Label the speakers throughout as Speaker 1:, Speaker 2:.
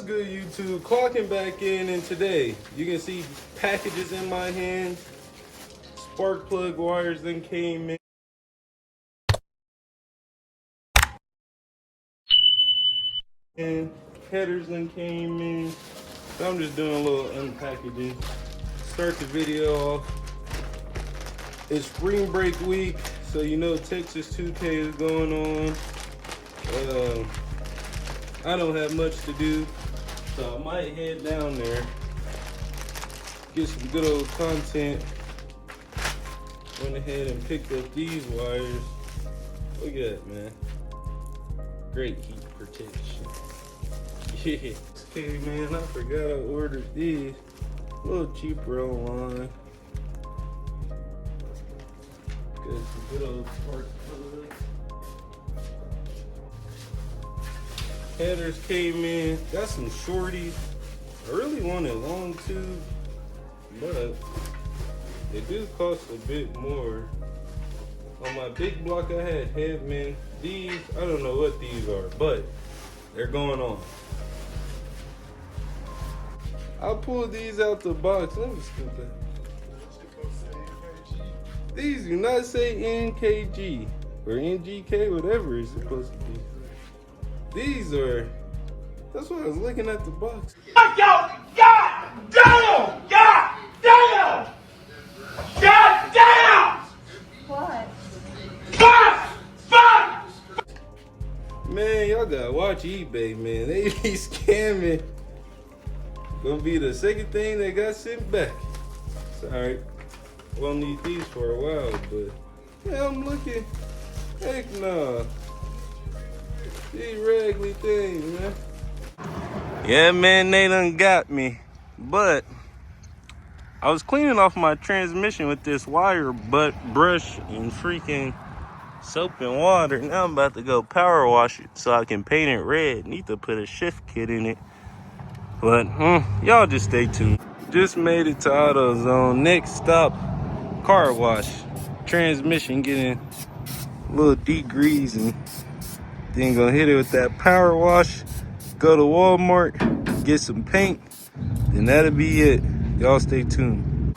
Speaker 1: good, YouTube? Clocking back in, and today you can see packages in my hand. Spark plug wires then came in. And headers then came in. So I'm just doing a little unpackaging. Start the video off. It's spring break week, so you know Texas 2K is going on. I don't have much to do, so I might head down there, get some good old content. Went ahead and picked up these wires. Look at that, man. Great heat protection. Yeah. Okay, man, I forgot I ordered these. A little cheaper online. Got some good old spark plugs. Headers came in. Got some shorties. I really wanted long tube, but they do cost a bit more. On my big block I had headmen. These, I don't know what these are, but they're going on. I'll pull these out the box. Let me scoop that. These do not say NKG or NGK, whatever it's supposed to be. These are, that's why I was looking at the box.
Speaker 2: God damn! God damn! God damn!
Speaker 3: What?
Speaker 2: Fuck!
Speaker 1: Man, y'all gotta watch eBay, man. They be scamming. Gonna be the second thing that got sent back. Sorry. Won't need these for a while, but yeah, I'm looking. Heck no. These raggedy things, man. Yeah, man, they done got me. But I was cleaning off my transmission with this wire butt brush and freaking soap and water. Now I'm about to go power wash it so I can paint it red. Need to put a shift kit in it. But y'all just stay tuned. Just made it to AutoZone. Next stop, car wash. Transmission getting a little degreasing. Then gonna hit it with that power wash. Go to Walmart, get some paint, and that'll be it. Y'all stay tuned.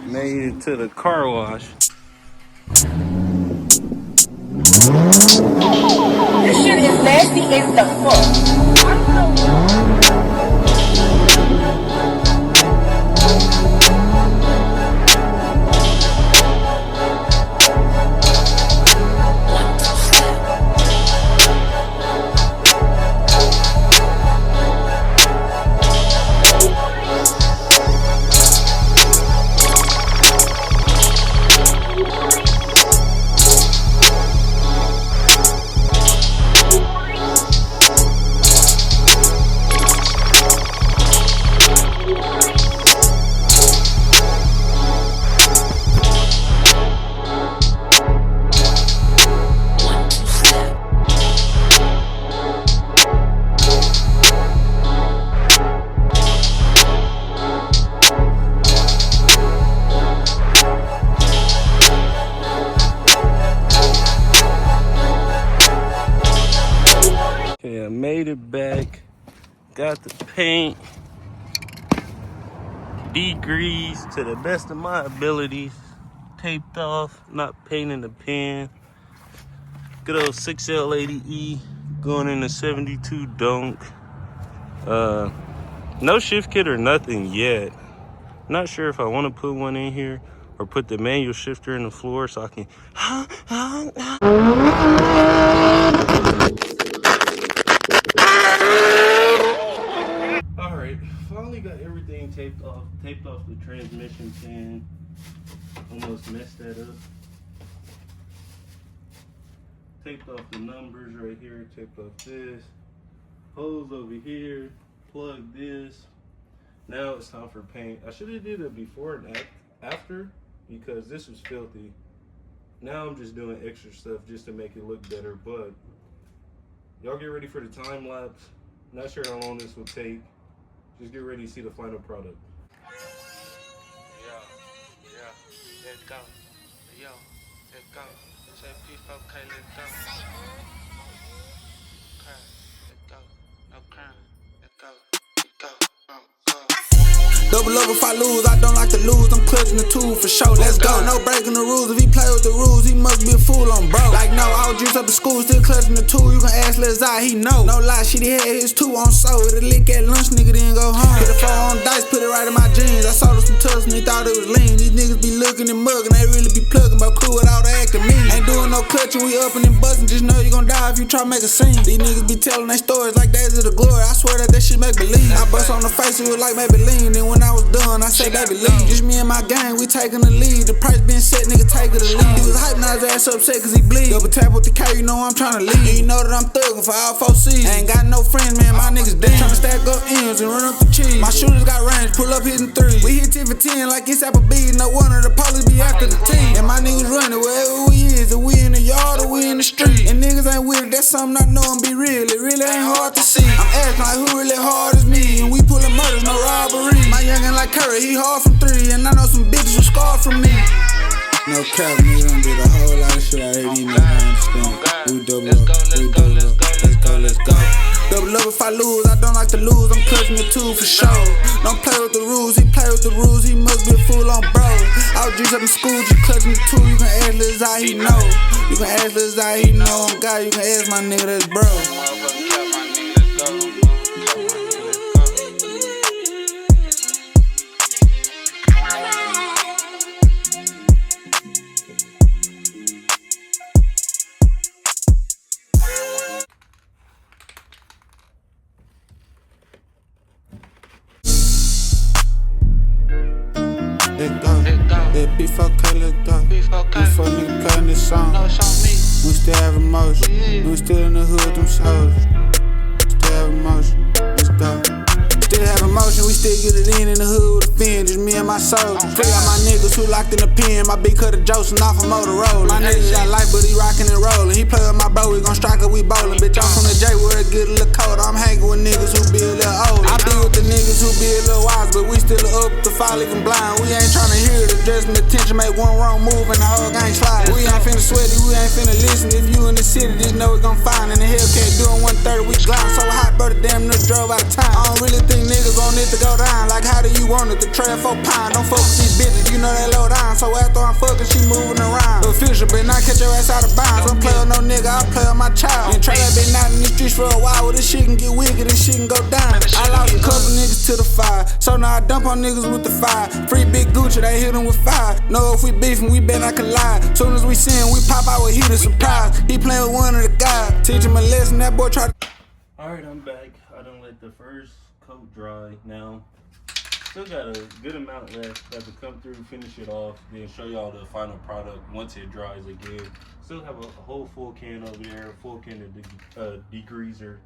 Speaker 1: Made it to the car wash.
Speaker 3: This shit is nasty as the fuck.
Speaker 1: Okay, I made it back. Got the paint degreased to the best of my abilities. Taped off, not painting the pen. Good old 6L80E going into 72 Donk. No shift kit or nothing yet. Not sure if I want to put one in here or put the manual shifter in the floor so I can. All right, finally got everything taped off. Taped off the transmission pin. Almost messed that up. Taped off the numbers right here. Taped off this. Hose over here. Plug this. Now it's time for paint. I should have did it before and after because this was filthy. Now I'm just doing extra stuff just to make it look better. But y'all get ready for the time lapse. Not sure how long this will take. Just get ready to see the final product.
Speaker 4: Let's go. Let's go. Say P4K, let's go. Cry, let's go. No crime.
Speaker 5: Double up if I lose, I don't like to lose. I'm clutching the tool for sure. Let's go. No breaking the rules. If he play with the rules, he must be a fool on bro. Like no, I was juiced up in school, still clutching the tool. You can ask Lil Zai, he know. No lie, shit, he had his 2 on soul. Hit a lick at lunch, nigga, then go home. Hit a 4 on dice, put it right in my jeans. I sold him some tucks and he thought it was lean. These niggas be looking and mugging, they really be plugging, but cool without acting mean. Ain't doing no clutching, we upping and busting. Just know you gon' die if you try to make a scene. These niggas be telling their stories like days of the glory. I swear that shit make believe. I bust on the face, it was like baby lean. Then when I was done, I said baby leave. Just me and my gang, we taking the lead. The price being set, nigga, take it or leave. He was hyping his ass upset cause he bleed. Double tap with the K, you know I'm tryna leave. You know that I'm thugging for all 4 C's. I ain't got no friends, man, my niggas dead. Tryna stack up M's and run up the cheese. My shooters got range, pull up hitting 3. We hit 10 for 10 like it's Applebee's. No wonder the police be after the team. And my niggas running wherever we is. If we in the yard or we in the street. And niggas ain't with it, that's something I know and be real. It really ain't hard to see. I'm asking like who really hard is me. And we pulling murders, no robbery. My youngin' like Curry, he hard from 3. And I know some bitches who scarred from me. No cap, nigga, done did a whole lot of shit I hate these niggas, I understand. We double up, we double up, let's go. Double up if I lose, I don't like to lose, I'm clutching the tool for sure. Don't play with the rules, he play with the rules, he must be a fool on bro. I was juiced up in school, just clutching the tool, you can ask Lil Zai, he know. You can ask Lil Zai, he know. On God, you can ask my nigga, that's bro. Let's go. Yeah, B4K, let's go. Before nigga playing this song. We still have emotion. We still in the hood, them soldiers. Still have emotion. Let's go. Still have emotion, we still get it in the hood with a fin. Just me and my soldiers. Free out my niggas who locked in the pen. My big cutter Joseph off a Motorola. My niggas got life, but he rockin' and rollin'. He play with my bro, we gon' strike it, we bowlin'. Bitch, I'm from the J where it get a little colder. I'm hanging with niggas who be a little older. I be with the niggas who be a little wise, but we still up to fall even blind. We ain't tryna hear the dressing attention, make one wrong move and the whole gang slide. We ain't finna sweaty, we ain't finna listen. If you in the city, just know we gon' find. In the Hellcat doing 130, we glide so hot, bro, the damn near drove out of time. I don't really think niggas on it to go down. Like how do you want it? The trail 4 pound. Don't fuck with these bitches, you know they low down. So after I'm fucking, she moving around. Official, but not catch your ass out of bounds. Don't play with no nigga, I play with my child. And try that been out in the streets for a while. Well, this shit can get wicked, this shit can go down. I lost a couple niggas to the fire, so now I dump on niggas with the fire. Free big Gucci, they hit them with fire. Know if we beefing, we bet I can lie. Soon as we see him, we pop out with heat a surprise. He playing with one of the guys, teach him a lesson. That boy try to.
Speaker 1: Alright, I'm back. I done let the first coat dry now. Still got a good amount left. Got to come through, finish it off, then show y'all the final product once it dries again. Still have a whole full can over there, a full can of degreaser.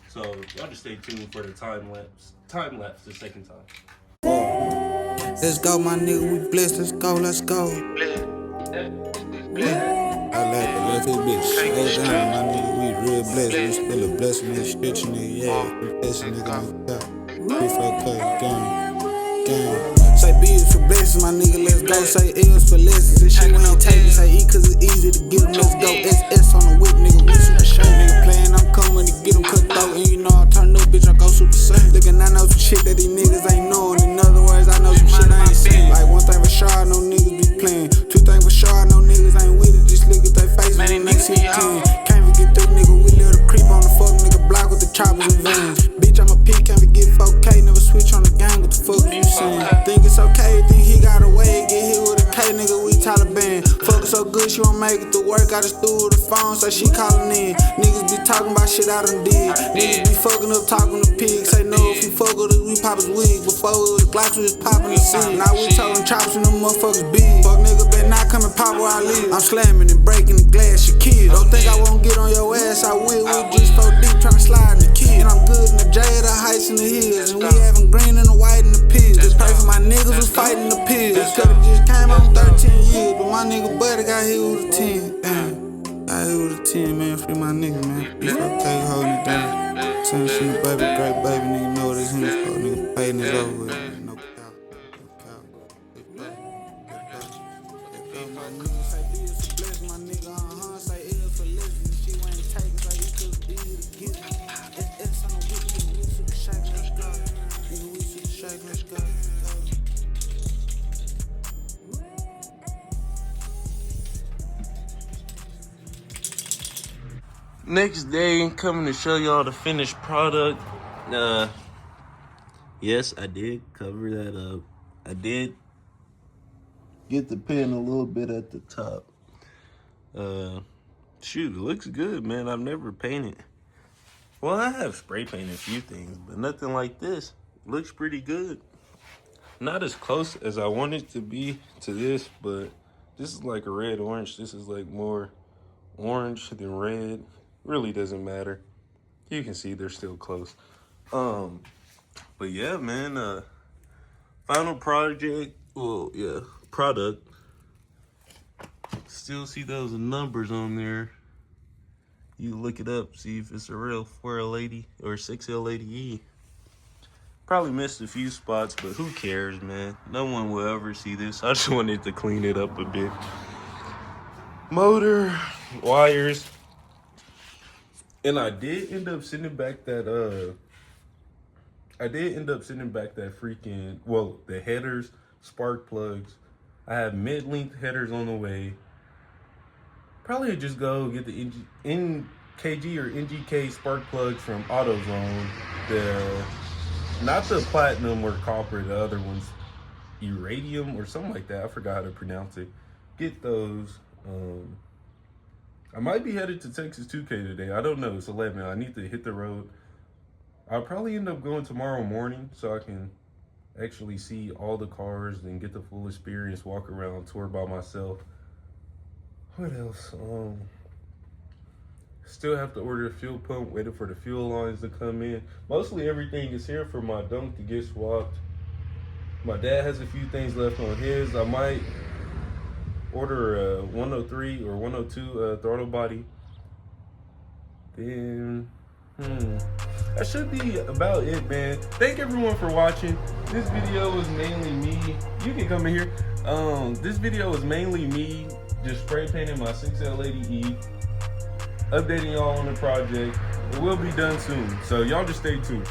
Speaker 1: So y'all just stay tuned for the time lapse the second time.
Speaker 5: Let's go, my nigga, we blessed. Let's go. I left this bitch slow down, my nigga, we real blessed. We still a blessing in this bitch, nigga, yeah. We blessing, nigga, like that. B4K, gang. Say B is for blessings, my nigga, let's go. Say L is for lessons. This shit we ain't taking. Say E cause it's easy to get them, let's go. SS on the whip, nigga, we super shirt. Nigga playing, I'm coming to get them cut throat. And you know I turn up, bitch, I go super safe. Looking, I know some shit that these niggas ain't knowing. In other words, I know some shit I ain't seen. Like one thing for sure, I know niggas be playing. Two things for sure, I know niggas ain't with it. Just look at their faces when they see 10. Can't forget this nigga, we let a creep on the fuck nigga block with the choppers and vans. Bitch, I'm a P, can't forget 4K. Never switch on the gang, what the fuck you saying? Think it's okay, think he got away. Get hit with a K, nigga, we Taliban. Fuck her so good, she won't make it to work. I just threw her the phone, so she calling in. Niggas be talking about shit I done did. Niggas be fucking up, talking to pigs. Say no, if we fuck with us, we pop his wig. Before it was Glocks, we was popping the seed. Now we talking chops and them motherfuckers big. Fuck nigga, better not come and pop where I live. I'm slamming and breaking the glass, your kid. Don't think I won't get on your ass, I will. We just so deep, tryna slide in the kid. And I'm good in the J, the heights and the hills. And we having green and the white and the pills. Just pray for my niggas who's fighting the pills. Could've just came on 13 years, but my nigga buddy got hit with a 10. Damn, got hit with a 10, man. Free my nigga, man. B4K holding it down. Send shit, baby, great baby, nigga know what it's him for. Nigga paying it over with. No cap, no cap. My nigga say B is for blessing, my nigga, say L for listen. She ain't taking, say he could be to get it. SS on the whip, nigga, we super shake, let's go. Nigga, we super shake, let's go.
Speaker 1: Next day, coming to show y'all the finished product. Yes, I did cover that up. I did get the pen a little bit at the top. Shoot, it looks good, man. I've never painted. Well, I have spray painted a few things, but nothing like this. It looks pretty good. Not as close as I want it to be to this, but this is like a red orange. This is like more orange than red. Really doesn't matter. You can see they're still close. But yeah, man, final project. Well, yeah, product. Still see those numbers on there. You look it up, see if it's a real 4L80 or 6L80E. Probably missed a few spots, but who cares, man? No one will ever see this. I just wanted to clean it up a bit. Motor, wires. And I did end up sending back that, freaking, well, the headers, spark plugs. I have mid-length headers on the way. Probably just go get the NKG or NGK spark plugs from AutoZone. Not the platinum or copper, the other ones, iridium or something like that. I forgot how to pronounce it. Get those. I might be headed to Texas 2K today. I don't know. It's 11. I need to hit the road. I'll probably end up going tomorrow morning so I can actually see all the cars and get the full experience, walk around, tour by myself. What else? Still have to order a fuel pump, waiting for the fuel lines to come in. Mostly everything is here for my Donk to get swapped. My dad has a few things left on his. I might order a 103 or 102 throttle body. Then, that should be about it, man. Thank everyone for watching. This video was mainly me. You can come in here. This video was mainly me just spray painting my 6L80E. Updating y'all on the project. It will be done soon, so y'all just stay tuned.